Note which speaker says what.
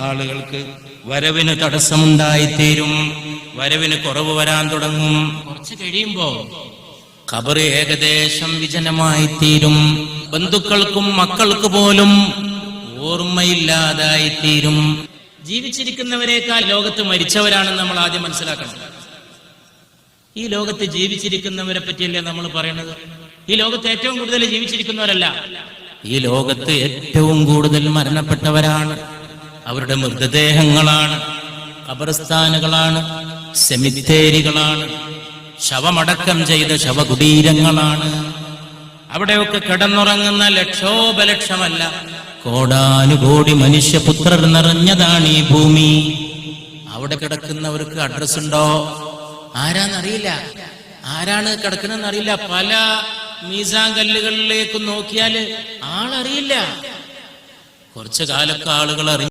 Speaker 1: ആളുകൾക്ക് വരവിന് തടസ്സമുണ്ടായിത്തീരും, വരവിന് കുറവ് വരാൻ തുടങ്ങും. കുറച്ച് കഴിയുമ്പോ ഖബർ ഏകദേശം വിജനമായിത്തീരും. ബന്ധുക്കൾക്കും മക്കൾക്ക് പോലും ഓർമ്മയില്ലാതായിത്തീരും. ജീവിച്ചിരിക്കുന്നവരെക്കാൾ ലോകത്ത് മരിച്ചവരാണെന്ന് നമ്മൾ ആദ്യം മനസ്സിലാക്കണം. ഈ ലോകത്ത് ജീവിച്ചിരിക്കുന്നവരെ പറ്റിയല്ലേ നമ്മൾ പറയുന്നത്? ഈ ലോകത്ത് ഏറ്റവും കൂടുതൽ ജീവിച്ചിരിക്കുന്നവരല്ല, ഈ ലോകത്ത് ഏറ്റവും കൂടുതൽ മരണപ്പെട്ടവരാണ്. അവരുടെ മൃതദേഹങ്ങളാണ്, ഖബർസ്ഥാനുകളാണ്, സെമിത്തേരികളാണ്, ശവമടക്കം ചെയ്ത ശവകുടീരങ്ങളാണ്. അവിടെയൊക്കെ കിടന്നുറങ്ങുന്ന ലക്ഷോപലക്ഷമല്ല, കോടാനുകോടി മനുഷ്യപുത്രർ നിറഞ്ഞതാണ് ഈ ഭൂമി. അവിടെ കിടക്കുന്നവർക്ക് അഡ്രസ് ഉണ്ടോ? ആരാന്നറിയില്ല, ആരാണ് കിടക്കുന്നതെന്ന് അറിയില്ല. പല മീസാൻ കല്ലുകളിലേക്ക് നോക്കിയാൽ ആളറിയില്ല. കുറച്ചു കാലൊക്കെ ആളുകൾ അറിഞ്ഞു.